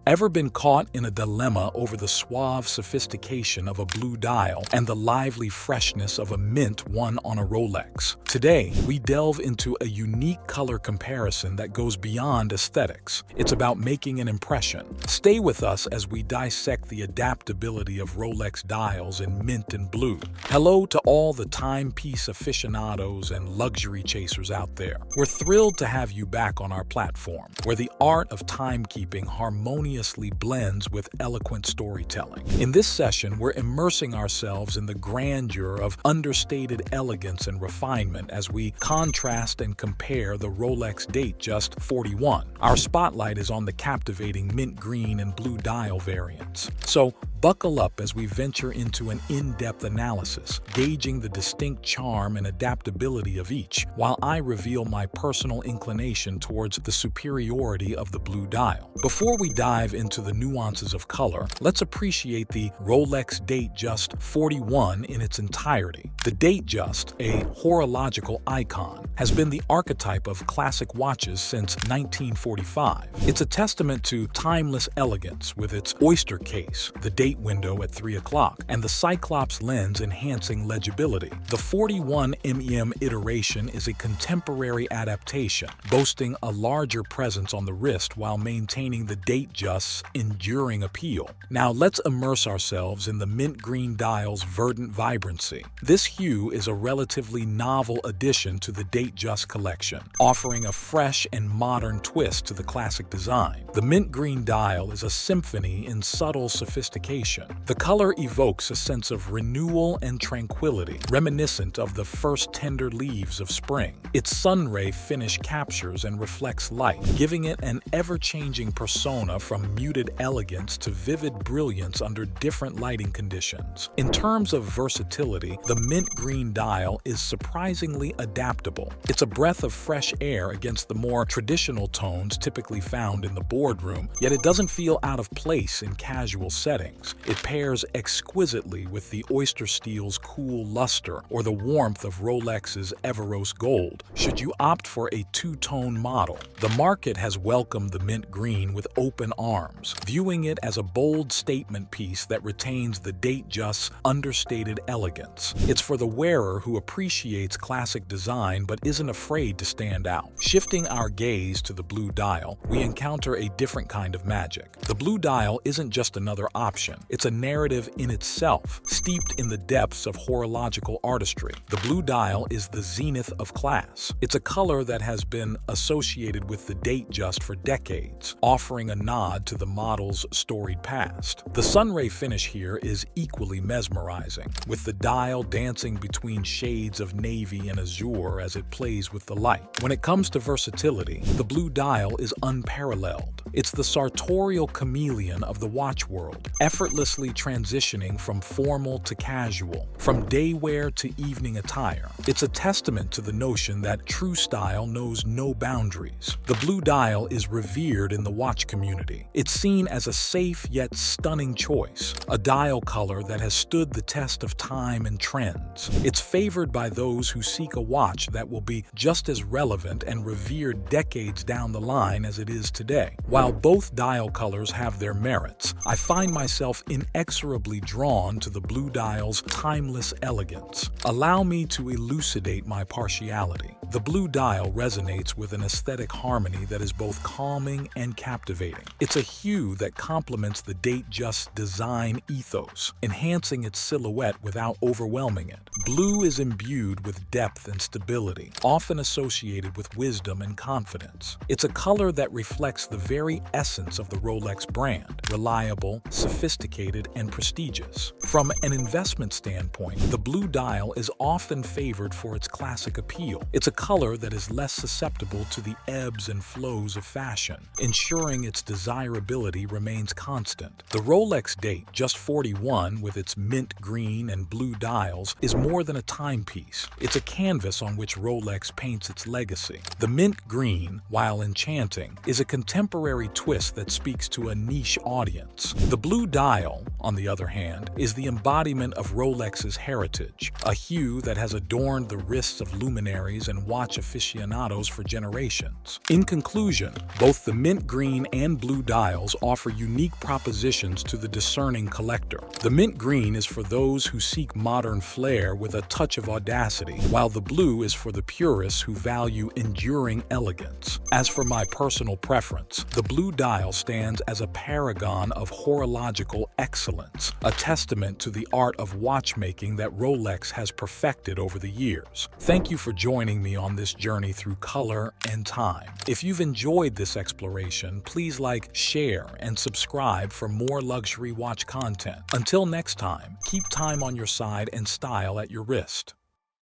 Ever been caught in a dilemma over the suave sophistication of a blue dial and the lively freshness of a mint one on a Rolex? Today, we delve into a unique color comparison that goes beyond aesthetics. It's about making an impression. Stay with us as we dissect the adaptability of Rolex dials in mint and blue. Hello to all the timepiece aficionados and luxury chasers out there. We're thrilled to have you back on our platform, where the art of timekeeping harmoniously blends with eloquent storytelling. In this session, we're immersing ourselves in the grandeur of understated elegance and refinement as we contrast and compare the Rolex Datejust 41. Our spotlight is on the captivating mint green and blue dial variants. So, buckle up as we venture into an in-depth analysis, gauging the distinct charm and adaptability of each, while I reveal my personal inclination towards the superiority of the blue dial. Before we dive into the nuances of color, let's appreciate the Rolex Datejust 41 in its entirety. The Datejust, a horological icon, has been the archetype of classic watches since 1945. It's a testament to timeless elegance with its oyster case, the date window at 3 o'clock, and the Cyclops lens enhancing legibility. The 41 MEM iteration is a contemporary adaptation, boasting a larger presence on the wrist while maintaining the Datejust's enduring appeal. Now let's immerse ourselves in the mint green dial's verdant vibrancy. This hue is a relatively novel addition to the Datejust collection, offering a fresh and modern twist to the classic design. The mint green dial is a symphony in subtle sophistication. The color evokes a sense of renewal and tranquility, reminiscent of the first tender leaves of spring. Its sunray finish captures and reflects light, giving it an ever-changing persona from muted elegance to vivid brilliance under different lighting conditions. In terms of versatility, the mint green dial is surprisingly adaptable. It's a breath of fresh air against the more traditional tones typically found in the boardroom, yet it doesn't feel out of place in casual settings. It pairs exquisitely with the oyster steel's cool luster or the warmth of Rolex's Everose gold, should you opt for a two-tone model. The market has welcomed the mint green with open arms, viewing it as a bold statement piece that retains the Datejust's understated elegance. It's for the wearer who appreciates classic design but isn't afraid to stand out. Shifting our gaze to the blue dial, we encounter a different kind of magic. The blue dial isn't just another option. It's a narrative in itself, steeped in the depths of horological artistry. The blue dial is the zenith of class. It's a color that has been associated with the Datejust for decades, offering a nod to the model's storied past. The sunray finish here is equally mesmerizing, with the dial dancing between shades of navy and azure as it plays with the light. When it comes to versatility, the blue dial is unparalleled. It's the sartorial chameleon of the watch world, effortlessly transitioning from formal to casual, from day wear to evening attire. It's a testament to the notion that true style knows no boundaries. The blue dial is revered in the watch community. It's seen as a safe yet stunning choice, a dial color that has stood the test of time and trends. It's favored by those who seek a watch that will be just as relevant and revered decades down the line as it is today. While both dial colors have their merits, I find myself inexorably drawn to the blue dial's timeless elegance. Allow me to elucidate my partiality. The blue dial resonates with an aesthetic harmony that is both calming and captivating. It's a hue that complements the Datejust design ethos, enhancing its silhouette without overwhelming it. Blue is imbued with depth and stability, often associated with wisdom and confidence. It's a color that reflects the very essence of the Rolex brand: reliable, sophisticated, and prestigious. From an investment standpoint, the blue dial is often favored for its classic appeal. It's a color that is less susceptible to the ebbs and flows of fashion, ensuring its desirability remains constant. The Rolex Datejust 41, with its mint green and blue dials, is more than a timepiece. It's a canvas on which Rolex paints its legacy. The mint green, while enchanting, is a contemporary twist that speaks to a niche audience. The blue dial, on the other hand, is the embodiment of Rolex's heritage, a hue that has adorned the wrists of luminaries and watch aficionados for generations. In conclusion, both the mint green and blue dials offer unique propositions to the discerning collector. The mint green is for those who seek modern flair with a touch of audacity, while the blue is for the purists who value enduring elegance. As for my personal preference, the blue dial stands as a paragon of horological excellence, a testament to the art of watchmaking that Rolex has perfected over the years. Thank you for joining me on this journey through color and time. If you've enjoyed this exploration, please like, share, and subscribe for more luxury watch content. Until next time, keep time on your side and style at your wrist.